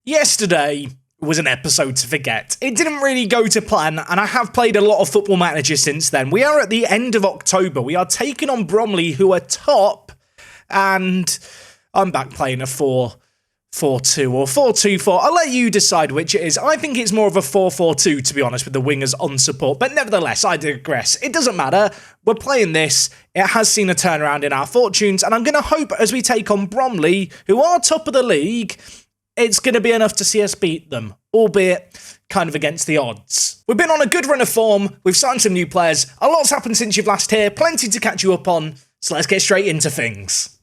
Yesterday was an episode to forget. It didn't really go to plan, and I have played a lot of Football Manager since then. We are at the end of October. We are taking on Bromley, who are top, and I'm back playing a 4-4-2 or 4-2-4. I'll let you decide which it is. I think it's more of a 4-4-2, to be honest, with the wingers on support, but nevertheless, I digress. It doesn't matter. We're playing this. It has seen a turnaround in our fortunes, and I'm going to hope as we take on Bromley, who are top of the league, it's going to be enough to see us beat them, albeit kind of against the odds. We've been on a good run of form, we've signed some new players, a lot's happened since you've last here, plenty to catch you up on, so let's get straight into things.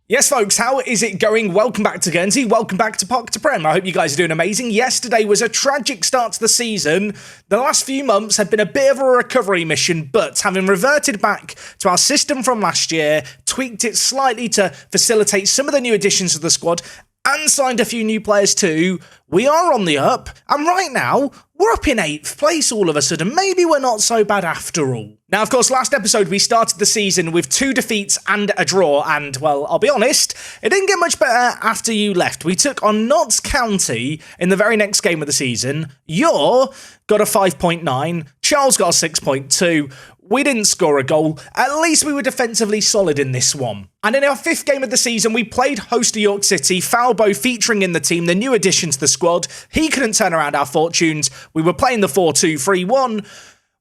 Yes, folks, how is it going? Welcome back to Guernsey. Welcome back to Park to Prem. I hope you guys are doing amazing. Yesterday was a tragic start to the season. The last few months have been a bit of a recovery mission, but having reverted back to our system from last year, tweaked it slightly to facilitate some of the new additions to the squad, and signed a few new players too, we are on the up, and right now, we're up in 8th place all of a sudden. Maybe we're not so bad after all. Now, of course, last episode we started the season with 2 defeats and a draw, and, well, I'll be honest, it didn't get much better after you left. We took on Notts County in the very next game of the season. Yor got a 5.9, Charles got a 6.2, we didn't score a goal. At least we were defensively solid in this one. And in our 5th game of the season, we played host to York City, Falbo featuring in the team, the new addition to the squad. He couldn't turn around our fortunes. We were playing the 4-2-3-1.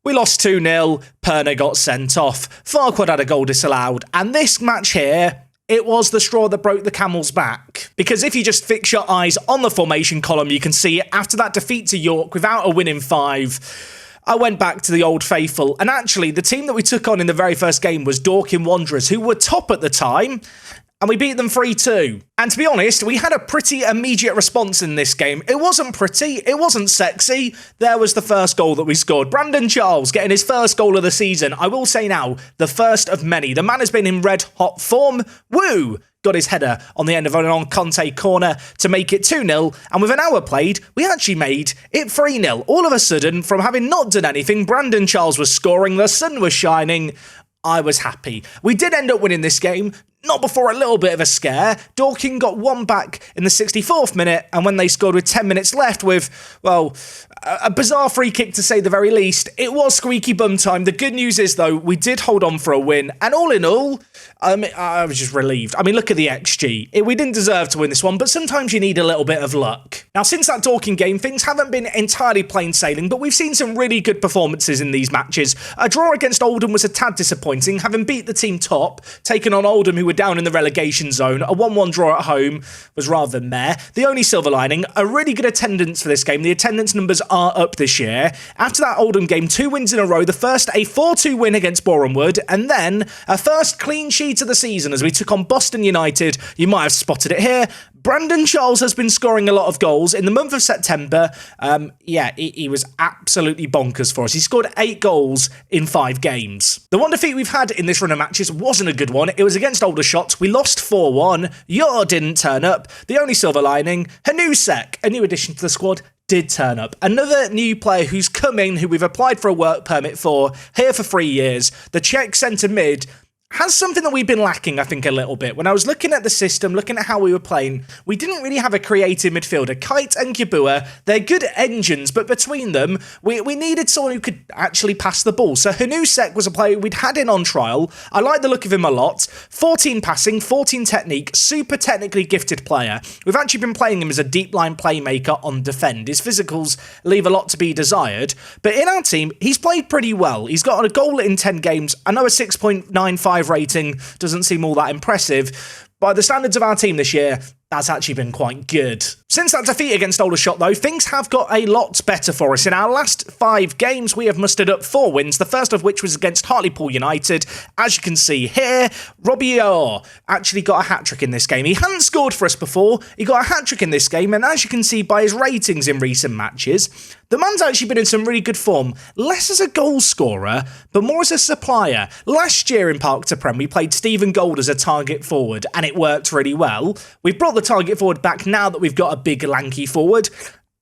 We lost 2-0. Perner got sent off. Farquhar had a goal disallowed. And this match here, it was the straw that broke the camel's back. Because if you just fix your eyes on the formation column, you can see after that defeat to York without a win in 5, I went back to the old faithful, and actually the team that we took on in the very first game was Dorking Wanderers, who were top at the time, and we beat them 3-2. And to be honest, we had a pretty immediate response in this game. It wasn't pretty, it wasn't sexy. There was the first goal that we scored. Brandon Charles getting his first goal of the season. I will say now, the first of many. The man has been in red hot form. Woo! Got his header on the end of an Conte corner to make it 2-0, and with an hour played, we actually made it 3-0. All of a sudden, from having not done anything, Brandon Charles was scoring, the sun was shining, I was happy. We did end up winning this game, not before a little bit of a scare. Dorking got one back in the 64th minute, and when they scored with 10 minutes left with, well, a bizarre free kick to say the very least, it was squeaky bum time. The good news is, though, we did hold on for a win, and all in all, I was just relieved. I mean, look at the XG. We didn't deserve to win this one, but sometimes you need a little bit of luck. Now, since that Dorking game, things haven't been entirely plain sailing, but we've seen some really good performances in these matches. A draw against Oldham was a tad disappointing, having beat the team top, taken on Oldham, who were down in the relegation zone. A 1-1 draw at home was rather meh. The only silver lining, a really good attendance for this game. The attendance numbers are up this year. After that Oldham game, 2 wins in a row. The first, a 4-2 win against Boreham Wood, and then a first clean sheet of the season as we took on Boston United. You might have spotted it here. Brandon Charles has been scoring a lot of goals in the month of September. He was absolutely bonkers for us. He scored 8 goals in 5 games. The one defeat we've had in this run of matches wasn't a good one. It was against Aldershot. We lost 4-1. Yor didn't turn up. The only silver lining, Hanusek, a new addition to the squad, did turn up. Another new player who's come in, who we've applied for a work permit for, here for 3 years. The Czech centre mid has something that we've been lacking, I think, a little bit. When I was looking at the system, looking at how we were playing, we didn't really have a creative midfielder. Kite and Gibua, they're good engines, but between them, we needed someone who could actually pass the ball. So Hanusek was a player we'd had in on trial. I like the look of him a lot. 14 passing, 14 technique, super technically gifted player. We've actually been playing him as a deep line playmaker on defend. His physicals leave a lot to be desired, but in our team, he's played pretty well. He's got a goal in 10 games. I know a 6.95 rating doesn't seem all that impressive. By the standards of our team this year, that's actually been quite good. Since that defeat against Aldershot, though, things have got a lot better for us. In our last 5 games, we have mustered up 4 wins, the first of which was against Hartlepool United. As you can see here, Robbie Orr actually got a hat-trick in this game. He hadn't scored for us before, he got a hat-trick in this game, and as you can see by his ratings in recent matches, the man's actually been in some really good form, less as a goal scorer, but more as a supplier. Last year in Park to Prem, we played Stephen Gold as a target forward, and it worked really well. We've brought the target forward back now that we've got a big lanky forward.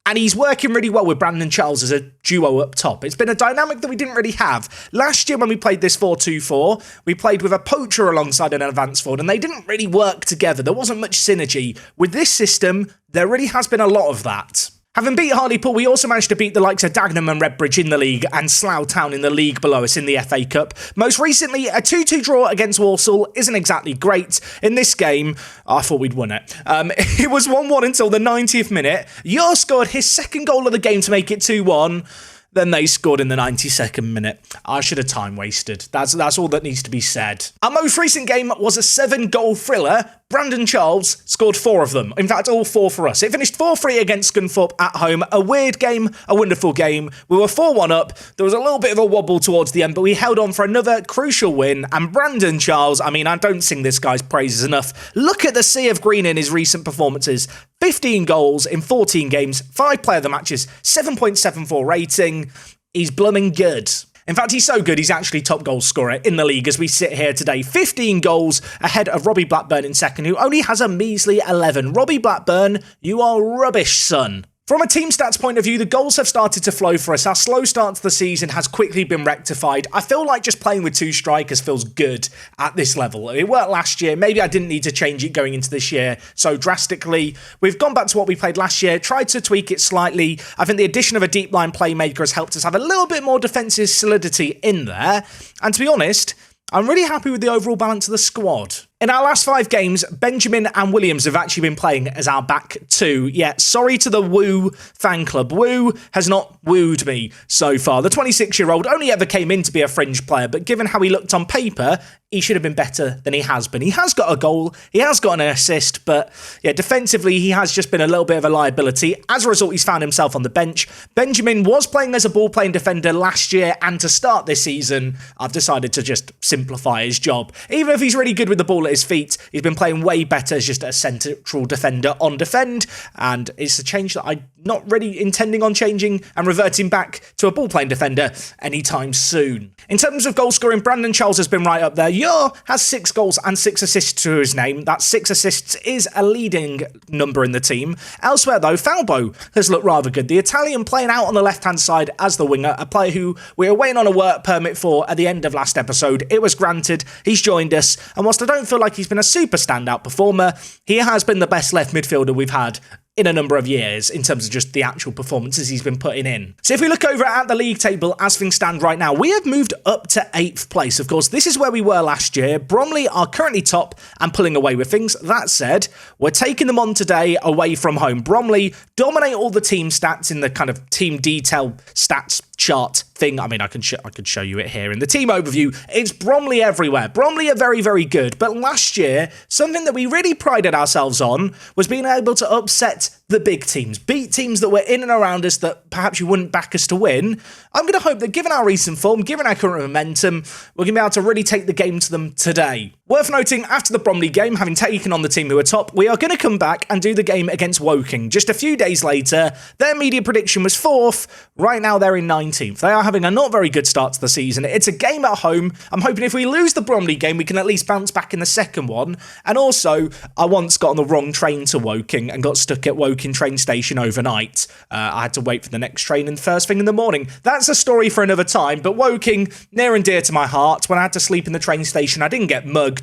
And he's working really well with Brandon Charles as a duo up top. It's been a dynamic that we didn't really have. Last year when we played this 4-2-4, we played with a poacher alongside an advanced forward, and they didn't really work together. There wasn't much synergy. With this system, there really has been a lot of that. Having beat Hartlepool, we also managed to beat the likes of Dagenham and Redbridge in the league and Slough Town in the league below us in the FA Cup. Most recently, a 2-2 draw against Walsall isn't exactly great. In this game, I thought we'd won it. It was 1-1 until the 90th minute. Yor scored his second goal of the game to make it 2-1. Then they scored in the 92nd minute. I should have time wasted. That's all that needs to be said. Our most recent game was a 7-goal thriller. Brandon Charles scored 4 of them. In fact, all 4 for us. It finished 4-3 against Scunthorpe at home. A weird game, a wonderful game. We were 4-1 up. There was a little bit of a wobble towards the end, but we held on for another crucial win. And Brandon Charles, I mean, I don't sing this guy's praises enough. Look at the sea of green in his recent performances. 15 goals in 14 games, 5 player of the matches, 7.74 rating. He's blooming good. In fact, he's so good, he's actually top goal scorer in the league as we sit here today. 15 goals ahead of Robbie Blackburn in second, who only has a measly 11. Robbie Blackburn, you are rubbish, son. From a team stats point of view, the goals have started to flow for us. Our slow start to the season has quickly been rectified. I feel like just playing with 2 strikers feels good at this level. It worked last year. Maybe I didn't need to change it going into this year so drastically. We've gone back to what we played last year, tried to tweak it slightly. I think the addition of a deep line playmaker has helped us have a little bit more defensive solidity in there. And to be honest, I'm really happy with the overall balance of the squad. In our last 5 games, Benjamin and Williams have actually been playing as our back 2. Yeah, sorry to the Woo fan club. Woo has not wooed me so far. The 26-year-old only ever came in to be a fringe player, but given how he looked on paper, he should have been better than he has been. He has got a goal, he has got an assist, but yeah, defensively, he has just been a little bit of a liability. As a result, he's found himself on the bench. Benjamin was playing as a ball-playing defender last year, and to start this season, I've decided to just simplify his job. Even if he's really good with the ball at his feet, he's been playing way better as just a central defender on defend, and it's a change that I'm not really intending on changing and reverting back to a ball-playing defender anytime soon. In terms of goal scoring, Brandon Charles has been right up there. Yor has 6 goals and 6 assists to his name. That 6 assists is a leading number in the team. Elsewhere though, Falbo has looked rather good. The Italian playing out on the left-hand side as the winger, a player who we were waiting on a work permit for at the end of last episode. It was granted, he's joined us, and whilst I don't feel like he's been a super standout performer, he has been the best left midfielder we've had in a number of years in terms of just the actual performances he's been putting in. So if we look over at the league table as things stand right now, we have moved up to 8th place. Of course, this is where we were last year. Bromley are currently top and pulling away with things. That said, we're taking them on today away from home. Bromley dominate all the team stats in the kind of team detail stats chart thing. I mean, I could show you it here in the team overview. It's Bromley everywhere. Bromley are very, very good. But last year, something that we really prided ourselves on was being able to upset the big teams, beat teams that were in and around us that perhaps you wouldn't back us to win. I'm going to hope that given our recent form, given our current momentum, we're going to be able to really take the game to them today. Worth noting, after the Bromley game, having taken on the team who are top, we are going to come back and do the game against Woking. Just a few days later, their media prediction was 4th. Right now, they're in 19th. They are having a not very good start to the season. It's a game at home. I'm hoping if we lose the Bromley game, we can at least bounce back in the second one. And also, I once got on the wrong train to Woking and got stuck at Woking train station overnight. I had to wait for the next train and first thing in the morning. That's a story for another time, but Woking, near and dear to my heart. When I had to sleep in the train station, I didn't get mugged.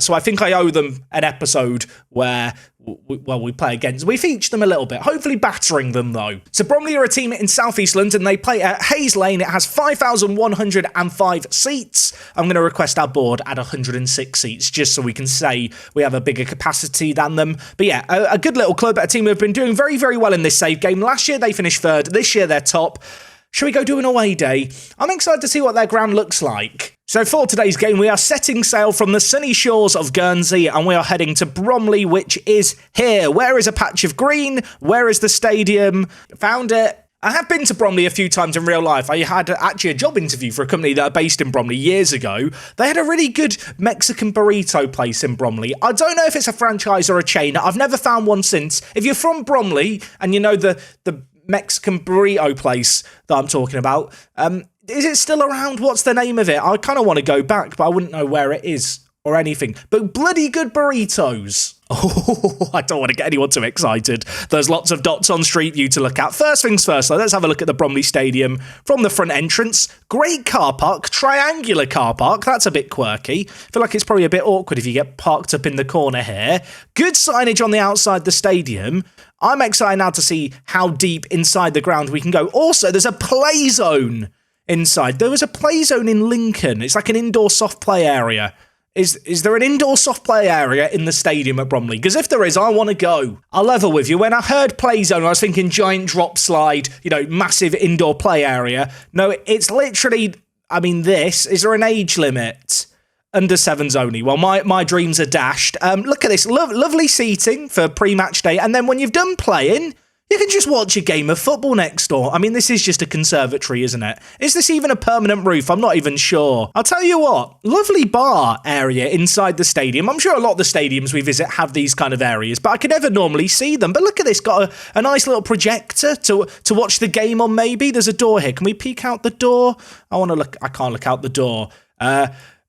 So I think I owe them an episode where we play against. We feature them a little bit, hopefully battering them though. So Bromley are a team in South East London. They play at Hayes Lane. It has 5,105 seats. I'm going to request our board add 106 seats just so we can say we have a bigger capacity than them. But yeah, a good little club, a team who have been doing very, very well in this save game. Last year they finished 3rd. This year they're top. Should we go do an away day? I'm excited to see what their ground looks like. So for today's game, we are setting sail from the sunny shores of Guernsey and we are heading to Bromley, which is here. Where is a patch of green? Where is the stadium? Found it. I have been to Bromley a few times in real life. I had actually a job interview for a company that are based in Bromley years ago. They had a really good Mexican burrito place in Bromley. I don't know if it's a franchise or a chain. I've never found one since. If you're from Bromley and you know the Mexican burrito place that I'm talking about, is it still around? What's the name of it? I kind of want to go back, but I wouldn't know where it is or anything, but bloody good burritos. Oh, I don't want to get anyone too excited. There's lots of dots on Street View to look at. First things first, though, let's have a look at the Bromley Stadium from the front entrance. Great car park, triangular car park. That's a bit quirky. I feel like it's probably a bit awkward if you get parked up in the corner here. Good signage on the outside the stadium. I'm excited now to see how deep inside the ground we can go. Also, there's a play zone inside. There was a play zone in Lincoln. It's like an indoor soft play area. Is there an indoor soft play area in the stadium at Bromley? Because if there is, I want to go. I'll level with you. When I heard play zone, I was thinking giant drop slide, massive indoor play area. No, it's literally, this. Is there an age limit? Under 7s only. Well, my dreams are dashed. Look at this. Lovely seating for pre-match day. And then when you've done playing, you can just watch a game of football next door. This is just a conservatory, isn't it? Is this even a permanent roof? I'm not even sure. I'll tell you what, lovely bar area inside the stadium. I'm sure a lot of the stadiums we visit have these kind of areas, but I could never normally see them. But look at this, got a nice little projector to watch the game on maybe. There's a door here. Can we peek out the door? I can't look out the door.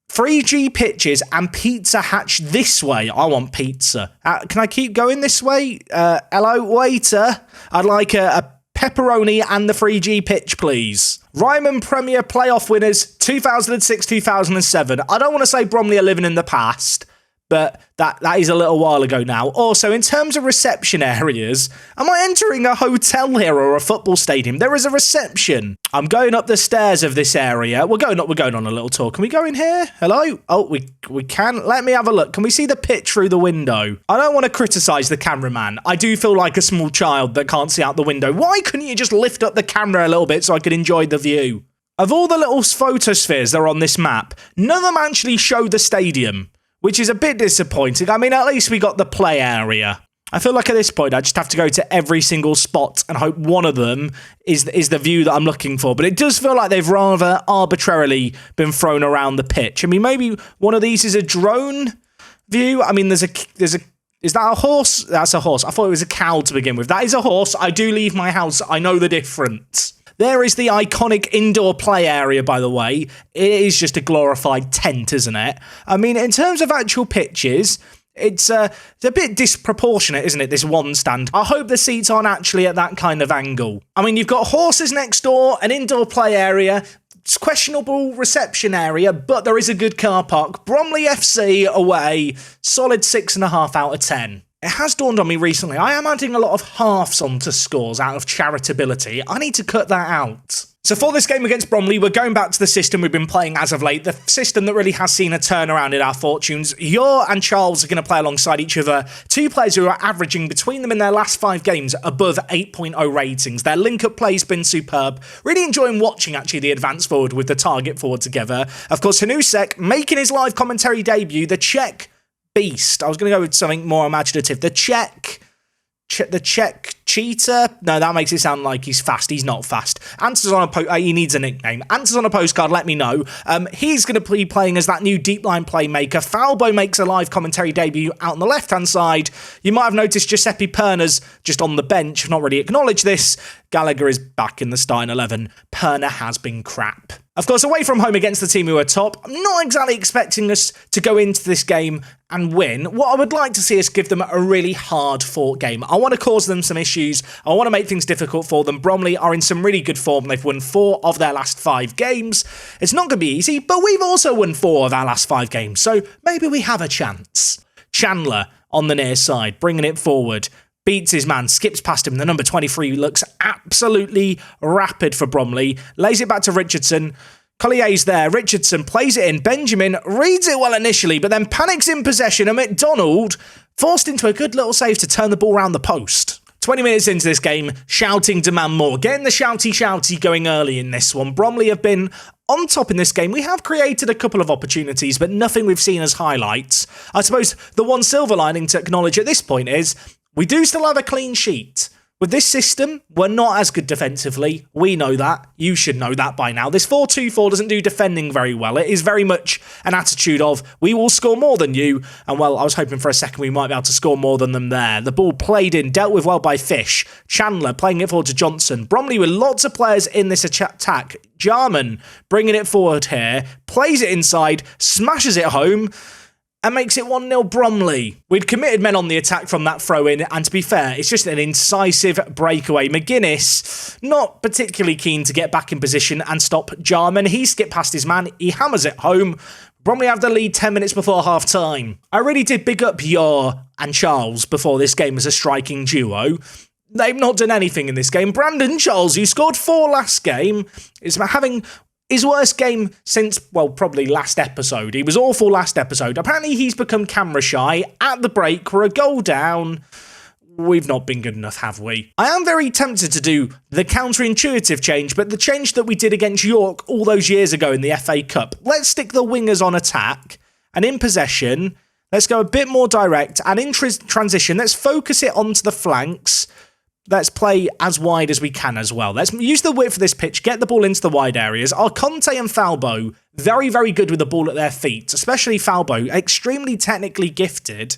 3G pitches and pizza hatch this way. I want pizza. Can I keep going this way? Hello, waiter. I'd like a pepperoni and the 3G pitch, please. Ryman Premier playoff winners 2006-2007. I don't want to say Bromley are living in the past, but that is a little while ago now. Also, in terms of reception areas, am I entering a hotel here or a football stadium? There is a reception. I'm going up the stairs of this area. We're going on a little tour. Can we go in here? Hello? Oh, we can. Let me have a look. Can we see the pitch through the window? I don't want to criticise the cameraman. I do feel like a small child that can't see out the window. Why couldn't you just lift up the camera a little bit so I could enjoy the view? Of all the little photospheres that are on this map, none of them actually show the stadium, which is a bit disappointing. At least we got the play area. I feel like at this point, I just have to go to every single spot and hope one of them is the view that I'm looking for. But it does feel like they've rather arbitrarily been thrown around the pitch. Maybe one of these is a drone view. Is that a horse? That's a horse. I thought it was a cow to begin with. That is a horse. I do leave my house. I know the difference. There is the iconic indoor play area, by the way. It is just a glorified tent, isn't it? In terms of actual pitches, it's a bit disproportionate, isn't it, this one stand? I hope the seats aren't actually at that kind of angle. You've got horses next door, an indoor play area, it's questionable reception area, but there is a good car park. Bromley FC away, solid 6.5 out of 10. It has dawned on me recently, I am adding a lot of halves onto scores out of charitability. I need to cut that out. So for this game against Bromley, we're going back to the system we've been playing as of late, the system that really has seen a turnaround in our fortunes. Yor and Charles are going to play alongside each other, two players who are averaging between them in their last 5 games above 8.0 ratings. Their link-up play's been superb. Really enjoying watching, actually, the advance forward with the target forward together. Of course, Hanusek making his live commentary debut, the Czech beast. I was going to go with something more imaginative. The Czech cheater? No, that makes it sound like he's fast. He's not fast. Answers on he needs a nickname. Answers on a postcard, let me know. He's going to be playing as that new deep line playmaker. Falbo makes a live commentary debut out on the left-hand side. You might have noticed Giuseppe Perna's just on the bench. I've not really acknowledged this. Gallagher is back in the starting 11. Perna has been crap. Of course, away from home against the team who are top, I'm not exactly expecting us to go into this game and win. What I would like to see is give them a really hard-fought game. I want to cause them some issues. I want to make things difficult for them. Bromley are in some really good form. They've won 4 of their last 5 games. It's not going to be easy, but we've also won 4 of our last 5 games, so maybe we have a chance. Chandler on the near side, bringing it forward. Beats his man, skips past him. The number 23 looks absolutely rapid for Bromley. Lays it back to Richardson. Collier's there. Richardson plays it in. Benjamin reads it well initially, but then panics in possession. And McDonald forced into a good little save to turn the ball around the post. 20 minutes into this game, shouting demand more. Getting the shouty going early in this one. Bromley have been on top in this game. We have created a couple of opportunities, but nothing we've seen as highlights. I suppose the one silver lining to acknowledge at this point is we do still have a clean sheet. With this system, we're not as good defensively. We know that. You should know that by now. This 4-2-4 doesn't do defending very well. It is very much an attitude of, we will score more than you. And well, I was hoping for a second we might be able to score more than them there. The ball played in, dealt with well by Fish. Chandler playing it forward to Johnson. Bromley with lots of players in this attack. Jarman bringing it forward here. Plays it inside, smashes it home. and makes it 1-0 Bromley. We'd committed men on the attack from that throw-in, and to be fair, it's just an incisive breakaway. McGuinness, not particularly keen to get back in position and stop Jarman. He skipped past his man, he hammers it home. Bromley have the lead 10 minutes before half-time. I really did big up Yor and Charles before this game as a striking duo. They've not done anything in this game. Brandon Charles, who scored 4 last game, is having his worst game since, well, probably last episode. He was awful last episode. Apparently he's become camera shy. At the break, we're a goal down. We've not been good enough, have we? I am very tempted to do the counterintuitive change, but the change that we did against York all those years ago in the FA Cup. Let's stick the wingers on attack, and in possession, let's go a bit more direct, and in transition, let's focus it onto the flanks. Let's play as wide as we can as well. Let's use the width of this pitch, get the ball into the wide areas. Our Conte and Falbo, very, very good with the ball at their feet, especially Falbo, extremely technically gifted.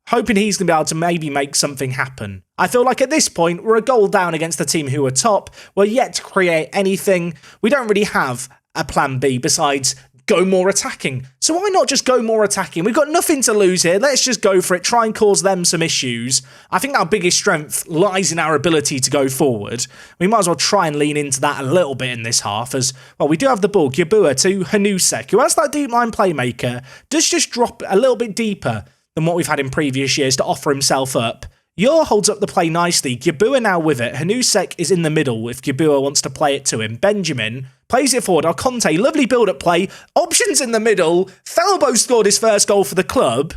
Hoping he's going to be able to maybe make something happen. I feel like at this point, we're a goal down against the team who are top. We're yet to create anything. We don't really have a plan B besides go more attacking. So why not just go more attacking? We've got nothing to lose here. Let's just go for it. Try and cause them some issues. I think our biggest strength lies in our ability to go forward. We might as well try and lean into that a little bit in this half as, well, we do have the ball. Yabua to Hanusek, who has that deep line playmaker. Does just drop a little bit deeper than what we've had in previous years to offer himself up. Yor holds up the play nicely. Yabua now with it. Hanusek is in the middle if Yabua wants to play it to him. Benjamin plays it forward. Conte, lovely build-up play. Options in the middle. Falbo scored his first goal for the club.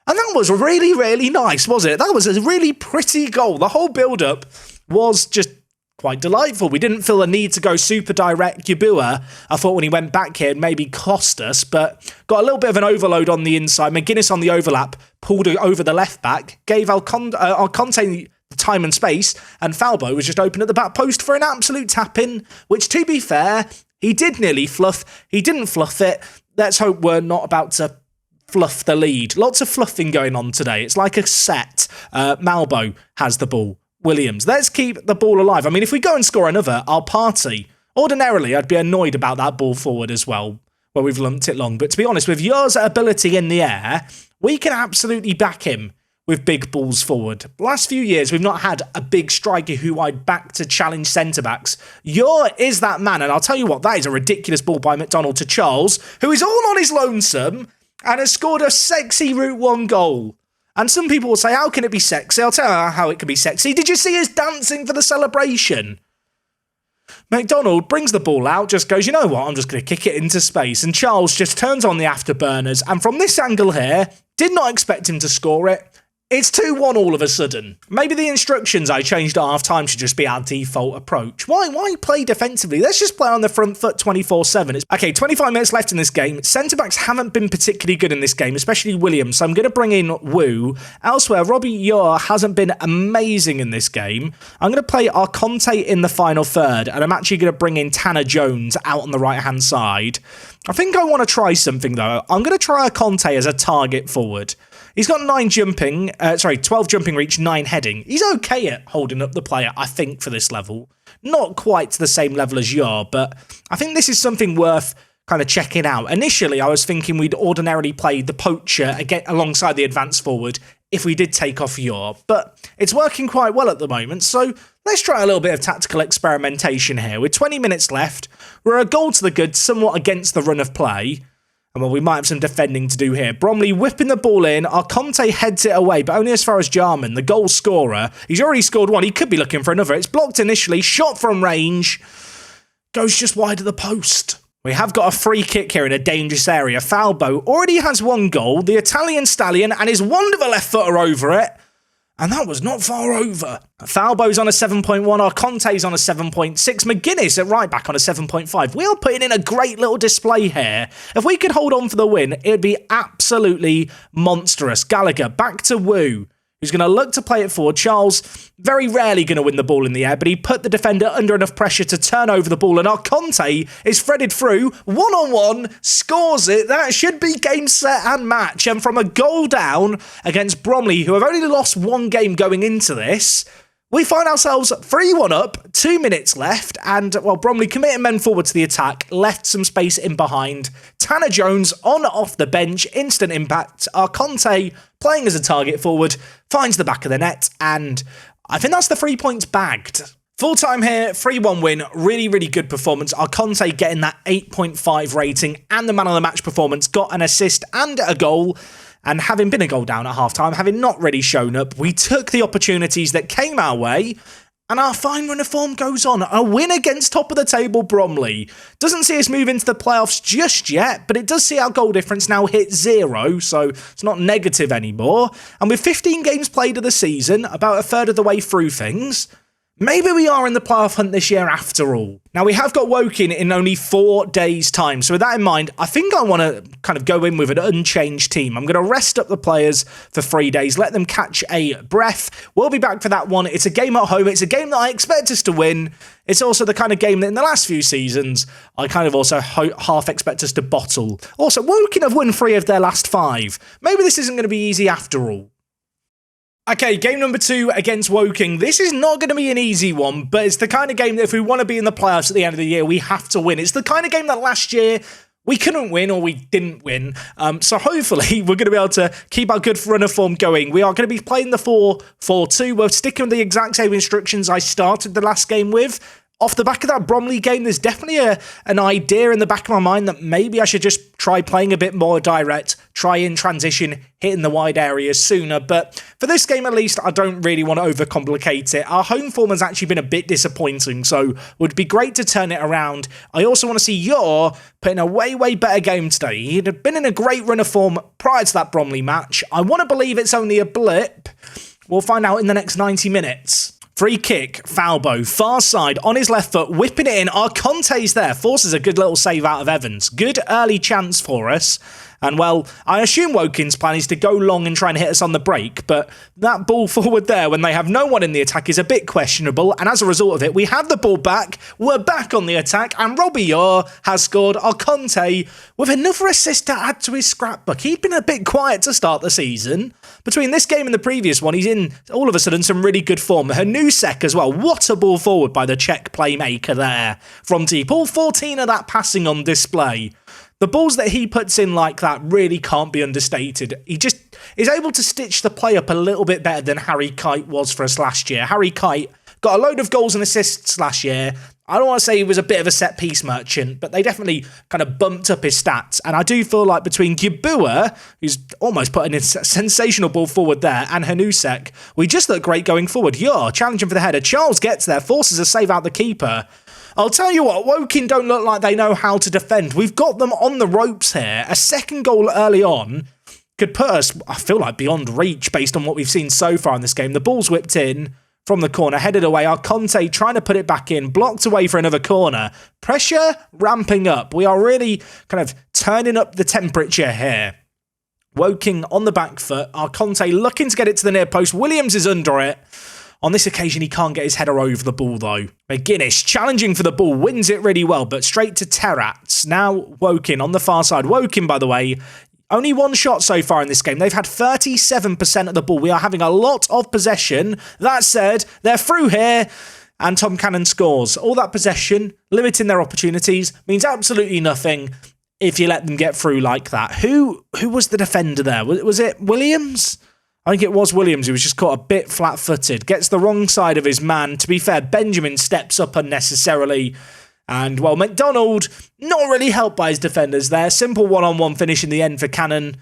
And that was really, really nice, was it? That was a really pretty goal. The whole build-up was just quite delightful. We didn't feel the need to go super direct. Yabua, I thought when he went back here, maybe cost us, but got a little bit of an overload on the inside. McGuinness on the overlap, pulled it over the left back, gave Conte the time and space, and Falbo was just open at the back post for an absolute tap-in, which, to be fair, he did nearly fluff. He didn't fluff it. Let's hope we're not about to fluff the lead. Lots of fluffing going on today. It's like a set. Malbo has the ball. Williams, let's keep the ball alive. I mean, if we go and score another, I'll party. Ordinarily, I'd be annoyed about that ball forward as well, where we've lumped it long. But to be honest, with Yor's ability in the air, we can absolutely back him with big balls forward. Last few years, we've not had a big striker who I'd back to challenge centre-backs. Yor is that man, and I'll tell you what, that is a ridiculous ball by McDonald to Charles, who is all on his lonesome and has scored a sexy Route 1 goal. And some people will say, how can it be sexy? I'll tell you how it can be sexy. Did you see us dancing for the celebration? McDonald brings the ball out, just goes, you know what, I'm just going to kick it into space. And Charles just turns on the afterburners. And from this angle here, did not expect him to score it. It's 2-1 all of a sudden. Maybe the instructions I changed at half-time should just be our default approach. Why play defensively? Let's just play on the front foot 24/7. Okay, 25 minutes left in this game. Centre-backs haven't been particularly good in this game, especially Williams, so I'm going to bring in Wu. Elsewhere, Robbie Yor hasn't been amazing in this game. I'm going to play our Conte in the final third, and I'm actually going to bring in Tanner Jones out on the right-hand side. I think I want to try something, though. I'm going to try a Conte as a target forward. He's got 12 jumping reach, 9 heading. He's okay at holding up the player, I think, for this level. Not quite to the same level as Yor, but I think this is something worth kind of checking out. Initially, I was thinking we'd ordinarily play the poacher alongside the advanced forward if we did take off Yor, but it's working quite well at the moment, so let's try a little bit of tactical experimentation here. With 20 minutes left, we're a goal to the good, somewhat against the run of play. And well, we might have some defending to do here. Bromley whipping the ball in. Our Conte heads it away, but only as far as Jarman, the goal scorer. He's already scored one. He could be looking for another. It's blocked initially. Shot from range. Goes just wide of the post. We have got a free kick here in a dangerous area. Falbo already has one goal. The Italian stallion and his wonderful left footer over it. And that was not far over. Falbo's on a 7.1, our Conte's on a 7.6, McGuinness at right back on a 7.5. We are putting in a great little display here. If we could hold on for the win, it'd be absolutely monstrous. Gallagher back to Wu, who's going to look to play it forward. Charles, very rarely going to win the ball in the air, but he put the defender under enough pressure to turn over the ball, and our Conte is threaded through, one-on-one, scores it. That should be game, set, and match. And from a goal down against Bromley, who have only lost one game going into this, We find ourselves 3-1 up, 2 minutes left, and, well, Bromley committing men forward to the attack, left some space in behind. Tanner Jones on off the bench, instant impact. Our Conte, playing as a target forward, finds the back of the net, and I think that's the 3 points bagged. Full time here, 3-1 win, really, really good performance. Our Conte getting that 8.5 rating, and the man of the match performance, got an assist and a goal. And having been a goal down at half-time, having not really shown up, we took the opportunities that came our way, and our fine run of form goes on. A win against top-of-the-table Bromley. Doesn't see us move into the playoffs just yet, but it does see our goal difference now hit 0, so it's not negative anymore. And with 15 games played of the season, about a third of the way through things, maybe we are in the playoff hunt this year after all. Now, we have got Woking in only 4 days' time, so with that in mind, I think I want to kind of go in with an unchanged team. I'm going to rest up the players for 3 days, let them catch a breath. We'll be back for that one. It's a game at home. It's a game that I expect us to win. It's also the kind of game that in the last few seasons, I kind of also half expect us to bottle. Also, Woking have won 3 of their last 5. Maybe this isn't going to be easy after all. Okay, game number 2 against Woking. This is not going to be an easy one, but it's the kind of game that if we want to be in the playoffs at the end of the year, we have to win. It's the kind of game that last year we couldn't win or we didn't win. So hopefully we're going to be able to keep our good run of form going. We are going to be playing the 4-4-2. We're sticking with the exact same instructions I started the last game with. Off the back of that Bromley game, there's definitely an idea in the back of my mind that maybe I should just try playing a bit more direct, try in transition, hitting the wide areas sooner. But for this game, at least, I don't really want to overcomplicate it. Our home form has actually been a bit disappointing, so it would be great to turn it around. I also want to see Yor put in a way, way better game today. He'd been in a great run of form prior to that Bromley match. I want to believe it's only a blip. We'll find out in the next 90 minutes. Free kick, Falbo, far side, on his left foot, whipping it in. Our Conte's there, forces a good little save out of Evans. Good early chance for us. And, well, I assume Woking's plan is to go long and try and hit us on the break, but that ball forward there when they have no one in the attack is a bit questionable, and as a result of it, we have the ball back, we're back on the attack, and Robbie Yor has scored. Our Conte with another assist to add to his scrapbook. He'd been a bit quiet to start the season. Between this game and the previous one, he's in, all of a sudden, some really good form. Hanusek as well. What a ball forward by the Czech playmaker there from deep. All 14 of that passing on display. The balls that he puts in like that really can't be understated. He just is able to stitch the play up a little bit better than Harry Kite was for us last year. Harry Kite got a load of goals and assists last year. I don't want to say he was a bit of a set-piece merchant, but they definitely kind of bumped up his stats. And I do feel like between Gibua, who's almost putting a sensational ball forward there, and Hanusek, we just look great going forward. Yor challenging for the header. Charles gets there, forces a save out the keeper. I'll tell you what, Woking don't look like they know how to defend. We've got them on the ropes here. A second goal early on could put us, I feel like, beyond reach based on what we've seen so far in this game. The ball's whipped in from the corner, headed away. Our Conte trying to put it back in, blocked away for another corner. Pressure ramping up. We are really kind of turning up the temperature here. Woking on the back foot. Our Conte looking to get it to the near post. Williams is under it. On this occasion, he can't get his header over the ball, though. McGuinness challenging for the ball, wins it really well, but straight to Terrats. Now Woking on the far side. Woking, by the way, only one shot so far in this game. They've had 37% of the ball. We are having a lot of possession. That said, they're through here, and Tom Cannon scores. All that possession, limiting their opportunities, means absolutely nothing if you let them get through like that. Who was the defender there? Was it Williams? I think it was Williams who was just caught a bit flat-footed. Gets the wrong side of his man. To be fair, Benjamin steps up unnecessarily. And, well, McDonald, not really helped by his defenders there. Simple one-on-one finish in the end for Cannon.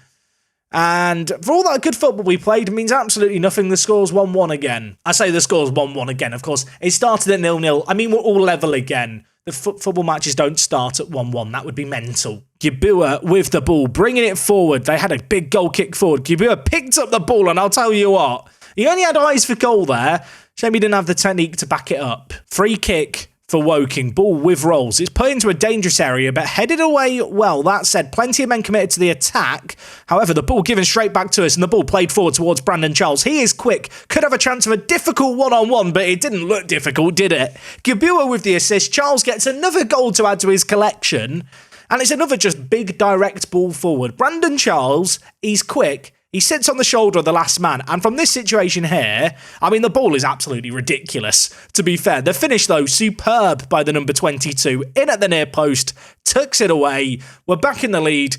And for all that good football we played, it means absolutely nothing. The score's 1-1 again. I say the score's 1-1 again, of course. It started at 0-0. I mean, we're all level again. The football matches don't start at 1-1. That would be mental. Gibua with the ball, bringing it forward. They had a big goal kick forward. Gibua picked up the ball, and I'll tell you what, he only had eyes for goal there. Shame he didn't have the technique to back it up. Free kick for Woking. Ball with rolls. It's put into a dangerous area, but headed away well. That said, plenty of men committed to the attack. However, the ball given straight back to us, and the ball played forward towards Brandon Charles. He is quick. Could have a chance of a difficult one-on-one, but it didn't look difficult, did it? Gibua with the assist. Charles gets another goal to add to his collection, and it's another just big direct ball forward. Brandon Charles, he's quick. He sits on the shoulder of the last man, and from this situation here, I mean, the ball is absolutely ridiculous, to be fair. The finish, though, superb by the number 22, in at the near post, tucks it away, we're back in the lead,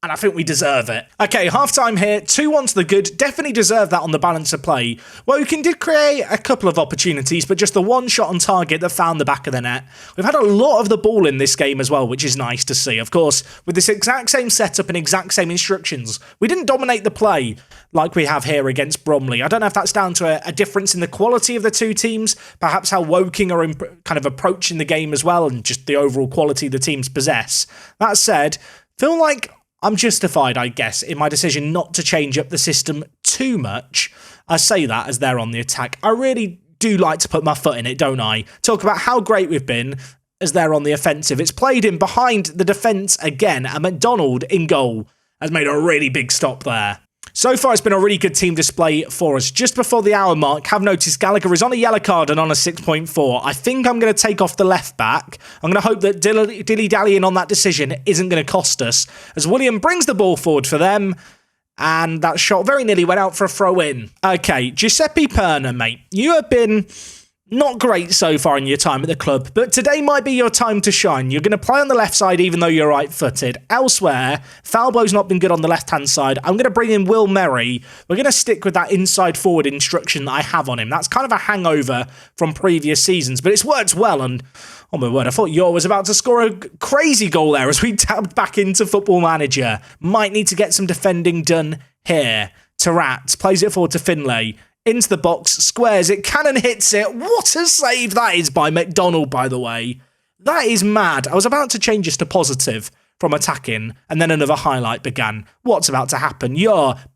and I think we deserve it. Okay, half-time here, 2-1 to the good, definitely deserve that on the balance of play. Woking did create a couple of opportunities, but just the one shot on target that found the back of the net. We've had a lot of the ball in this game as well, which is nice to see. Of course, with this exact same setup and exact same instructions, we didn't dominate the play like we have here against Bromley. I don't know if that's down to a difference in the quality of the two teams, perhaps how Woking are kind of approaching the game as well, and just the overall quality the teams possess. That said, feel like I'm justified, I guess, in my decision not to change up the system too much. I say that as they're on the attack. I really do like to put my foot in it, don't I? Talk about how great we've been as they're on the offensive. It's played in behind the defence again, and McDonald in goal has made a really big stop there. So far, it's been a really good team display for us. Just before the hour mark, have noticed Gallagher is on a yellow card and on a 6.4. I think I'm going to take off the left back. I'm going to hope that dilly-dallying on that decision isn't going to cost us, as William brings the ball forward for them, and that shot very nearly went out for a throw-in. Okay, Giuseppe Perna, mate. You have been not great so far in your time at the club, but today might be your time to shine. You're going to play on the left side even though you're right-footed. Elsewhere, Falbo's not been good on the left-hand side. I'm going to bring in Will Merry. We're going to stick with that inside-forward instruction that I have on him. That's kind of a hangover from previous seasons, but it's worked well, and oh my word, I thought Yor was about to score a crazy goal there as we tapped back into Football Manager. Might need to get some defending done here. Tarat plays it forward to Finlay. Into the box, squares it, Cannon hits it. What a save that is by McDonald, by the way. That is mad. I was about to change this to positive from attacking, and then another highlight began. What's about to happen?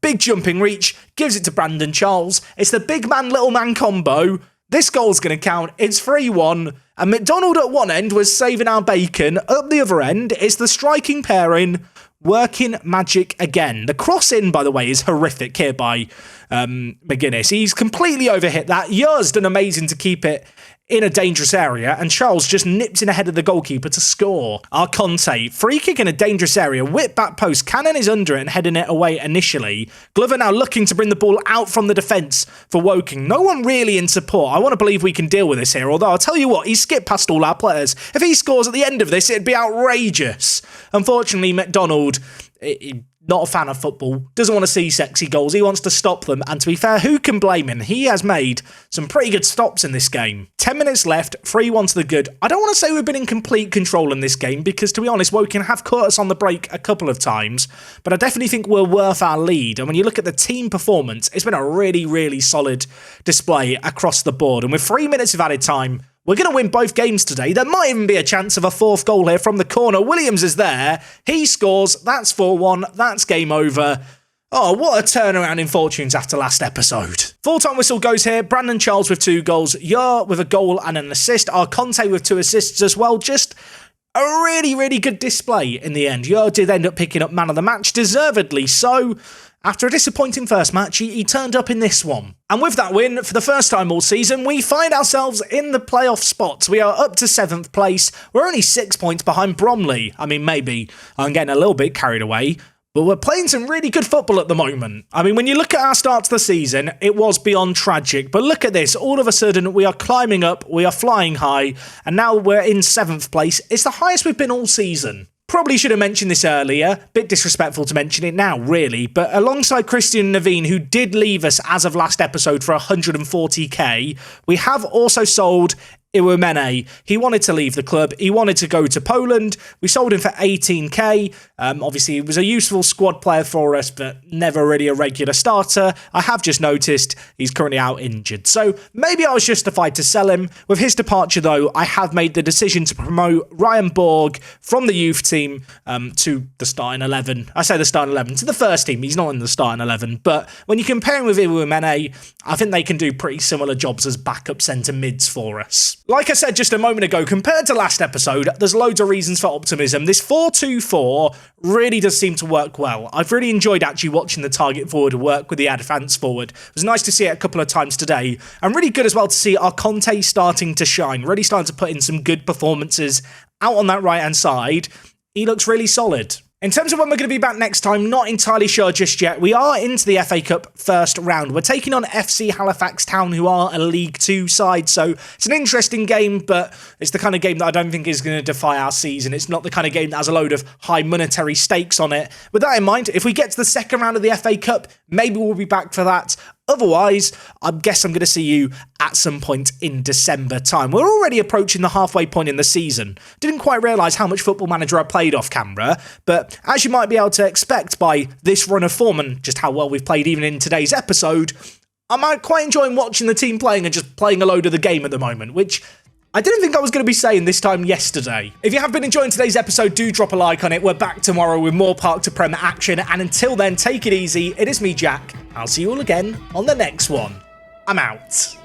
Big jumping reach, gives it to Brandon Charles. It's the big man, little man combo. This goal's going to count. It's 3-1, and McDonald at one end was saving our bacon. Up the other end, it's the striking pairing, working magic again. The cross-in, by the way, is horrific here by McGuinness. He's completely overhit that. Yur's done amazing to keep it in a dangerous area, and Charles just nips in ahead of the goalkeeper to score. Arconte, free kick in a dangerous area, whip back post, Cannon is under it and heading it away initially. Glover now looking to bring the ball out from the defence for Woking. No one really in support. I want to believe we can deal with this here, although I'll tell you what, he skipped past all our players. If he scores at the end of this, it'd be outrageous. Unfortunately, McDonald, not a fan of football, doesn't want to see sexy goals, he wants to stop them, and to be fair, who can blame him? He has made some pretty good stops in this game. 10 minutes left, 3-1 to the good. I don't want to say we've been in complete control in this game, because to be honest, Woking have caught us on the break a couple of times, but I definitely think we're worth our lead, and when you look at the team performance, it's been a really, really solid display across the board, and with 3 minutes of added time, we're going to win both games today. There might even be a chance of a fourth goal here from the corner. Williams is there. He scores. That's 4-1. That's game over. Oh, what a turnaround in fortunes after last episode. Full-time whistle goes here. Brandon Charles with 2 goals. Yor with a goal and an assist. Arconte with 2 assists as well. Just a really, really good display in the end. Yor did end up picking up man of the match, deservedly so. After a disappointing first match, he turned up in this one. And with that win, for the first time all season, we find ourselves in the playoff spots. We are up to 7th place. We're only 6 points behind Bromley. I mean, maybe I'm getting a little bit carried away, but we're playing some really good football at the moment. I mean, when you look at our start to the season, it was beyond tragic. But look at this. All of a sudden, we are climbing up, we are flying high, and now we're in 7th place. It's the highest we've been all season. Probably should have mentioned this earlier. Bit disrespectful to mention it now, really. But alongside Christian Naveen, who did leave us as of last episode for 140k, we have also sold Iwemene. He wanted to leave the club. He wanted to go to Poland. We sold him for 18k. Obviously, he was a useful squad player for us, but never really a regular starter. I have just noticed he's currently out injured. So maybe I was justified to sell him. With his departure, though, I have made the decision to promote Ryan Borg from the youth team to the starting 11. I say the starting 11 to the first team. He's not in the starting 11. But when you compare him with Iwemene, I think they can do pretty similar jobs as backup centre mids for us. Like I said just a moment ago, compared to last episode, there's loads of reasons for optimism. This 4-2-4 really does seem to work well. I've really enjoyed actually watching the target forward work with the advance forward. It was nice to see it a couple of times today. And really good as well to see Arconte starting to shine, really starting to put in some good performances out on that right-hand side. He looks really solid. In terms of when we're going to be back next time, not entirely sure just yet. We are into the FA Cup first round. We're taking on FC Halifax Town, who are a League 2 side, so it's an interesting game, but it's the kind of game that I don't think is going to defy our season. It's not the kind of game that has a load of high monetary stakes on it. With that in mind, if we get to the second round of the FA Cup, maybe we'll be back for that. Otherwise, I guess I'm going to see you at some point in December time. We're already approaching the halfway point in the season. Didn't quite realise how much Football Manager I played off camera, but as you might be able to expect by this run of form and just how well we've played even in today's episode, I'm quite enjoying watching the team playing and just playing a load of the game at the moment, which I didn't think I was going to be saying this time yesterday. If you have been enjoying today's episode, do drop a like on it. We're back tomorrow with more Park to Prem action, and until then, take it easy. It is me, Jack. I'll see you all again on the next one. I'm out.